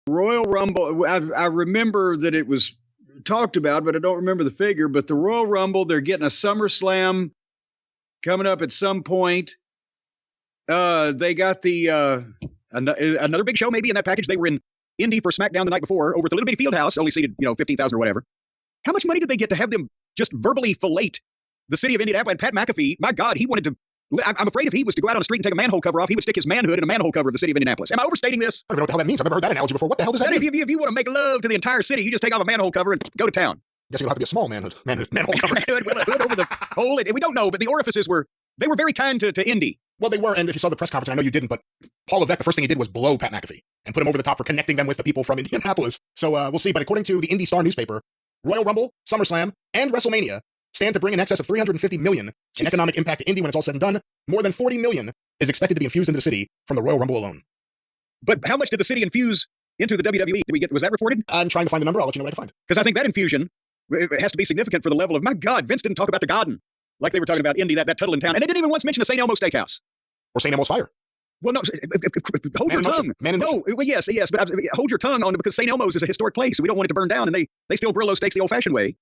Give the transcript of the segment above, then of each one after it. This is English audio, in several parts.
Royal Rumble, I remember that it was talked about, but I don't remember the figure. But the Royal Rumble, they're getting a SummerSlam coming up at some point. They got the another big show maybe in that package. They were in Indy for SmackDown the night before over at the little bitty field house, only seated 15,000 or whatever. How much money did they get to have them just verbally fillet the city of Indianapolis? And Pat McAfee, my God, he wanted to. I'm afraid if he was to go out on the street and take a manhole cover off, he would stick his manhood in a manhole cover of the city of Indianapolis. Am I overstating this? I don't know what the hell that means. I've never heard that analogy before. What the hell does that mean? If you want to make love to the entire city, you just take off a manhole cover and go to town. Guess it'll have to be a small manhole cover. Manhood with a hood over the hole. We don't know, but the orifices were very kind to Indy. Well, they were, and if you saw the press conference, I know you didn't, but Paul Levesque, the first thing he did was blow Pat McAfee and put him over the top for connecting them with the people from Indianapolis. So we'll see. But according to the Indy Star newspaper, Royal Rumble, SummerSlam, and WrestleMania stand to bring in excess of $350 million in economic impact to Indy when it's all said and done. More than $40 million is expected to be infused into the city from the Royal Rumble alone. But how much did the city infuse into the WWE? Was that reported? I'm trying to find the number. I'll let you know what I find. Because I think that infusion it has to be significant for the level of, my God, Vince didn't talk about the Garden like they were talking about Indy, that Tuttle in town. And they didn't even once mention a St. Elmo Steakhouse. Or St. Elmo's Fire. Well, no, hold your tongue. No, well, yes, but hold your tongue on it because St. Elmo's is a historic place. We don't want it to burn down, and they still grill those steaks the old-fashioned way.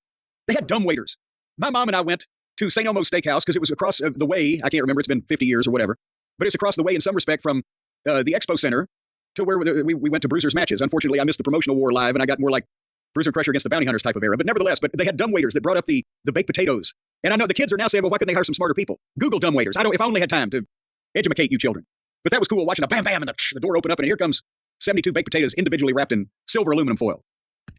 They had dumbwaiters. My mom and I went to St. Elmo's Steakhouse because it was across the way. I can't remember. It's been 50 years or whatever. But it's across the way in some respect from the Expo Center to where we went to Bruiser's matches. Unfortunately, I missed the promotional war live, and I got more like Bruiser and Crusher against the Bounty Hunters type of era. But nevertheless, they had dumbwaiters that brought up the baked potatoes. And I know the kids are now saying, well, why couldn't they hire some smarter people? Google dumbwaiters. If I only had time to educate you children. But that was cool watching a bam, bam, and the door open up, and here comes 72 baked potatoes individually wrapped in silver aluminum foil.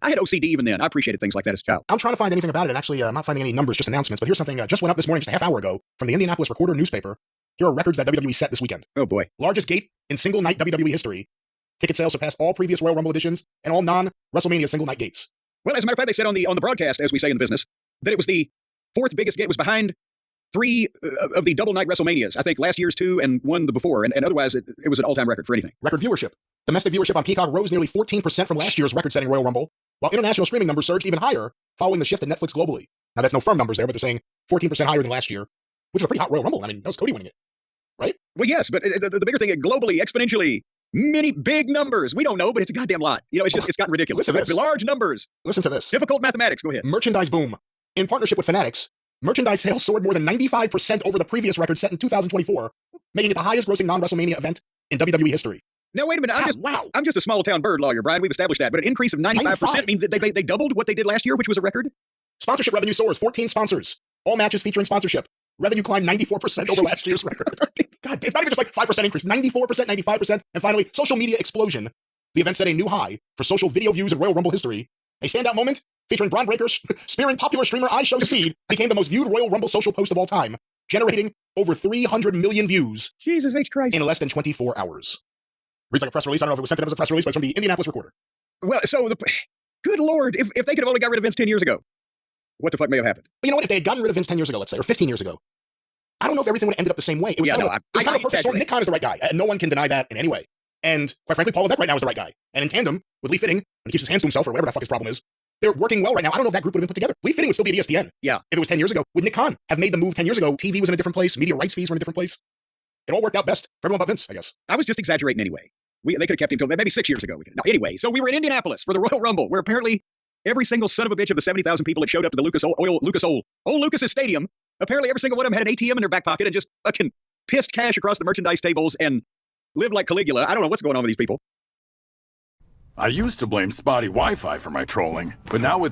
I had OCD even then. I appreciated things like that as a child. I'm trying to find anything about it, and actually, I'm not finding any numbers, just announcements. But here's something just went up this morning, just a half hour ago, from the Indianapolis Recorder newspaper. Here are records that WWE set this weekend. Oh, boy. Largest gate in single-night WWE history. Ticket sales surpassed all previous Royal Rumble editions and all non-WrestleMania single-night gates. Well, as a matter of fact, they said on the broadcast, as we say in the business, that it was the fourth biggest gate. It was behind 3 of the double-night WrestleManias. I think last year's 2 and 1 the before. And otherwise, it was an all-time record for anything. Record viewership. Domestic viewership on Peacock rose nearly 14% from last year's record-setting Royal Rumble, while international streaming numbers surged even higher following the shift to Netflix globally. Now, that's no firm numbers there, but they're saying 14% higher than last year, which is a pretty hot Royal Rumble. I mean, that was Cody winning it, right? Well, yes, but the bigger thing, globally, exponentially, many big numbers. We don't know, but it's a goddamn lot. It's gotten ridiculous. Listen to this. Large numbers. Listen to this. Difficult mathematics. Go ahead. Merchandise boom. In partnership with Fanatics, merchandise sales soared more than 95% over the previous record set in 2024, making it the highest-grossing non-WrestleMania event in WWE history. Now, wait a minute. I'm just a small-town bird lawyer, Brian. We've established that. But an increase of 95% means that they doubled what they did last year, which was a record? Sponsorship revenue soars. 14 sponsors. All matches featuring sponsorship. Revenue climbed 94% over last year's record. God, it's not even just like 5% increase. 94%, 95%. And finally, social media explosion. The event set a new high for social video views in Royal Rumble history. A standout moment featuring Braun Breaker spearing popular streamer iShow Speed became the most viewed Royal Rumble social post of all time, generating over 300 million views Jesus H. Christ. in less than 24 hours. Reads like a press release. I don't know if it was sent to them as a press release, but it's from the Indianapolis Recorder. Well, so good Lord, if they could have only got rid of Vince 10 years ago, what the fuck may have happened? But you know what? If they had gotten rid of Vince 10 years ago, let's say, or 15 years ago, I don't know if everything would have ended up the same way. It was kind of a perfect storm. Nick Khan is the right guy, and no one can deny that in any way. And quite frankly, Paul Levesque right now is the right guy. And in tandem with Lee Fitting, when he keeps his hands to himself or whatever the fuck his problem is, they're working well right now. I don't know if that group would have been put together. Lee Fitting would still be at ESPN. Yeah. If it was 10 years ago. Would Nick Khan have made the move 10 years ago? TV was in a different place. Media rights fees were in a different place. It all worked out best for everyone but Vince, I guess. I was just exaggerating anyway. They could have kept him till maybe 6 years ago. No, anyway, so we were in Indianapolis for the Royal Rumble, where apparently every single son of a bitch of the 70,000 people that showed up to the Lucas's Stadium, apparently every single one of them had an ATM in their back pocket and just fucking pissed cash across the merchandise tables and lived like Caligula. I don't know what's going on with these people. I used to blame spotty Wi-Fi for my trolling, but now with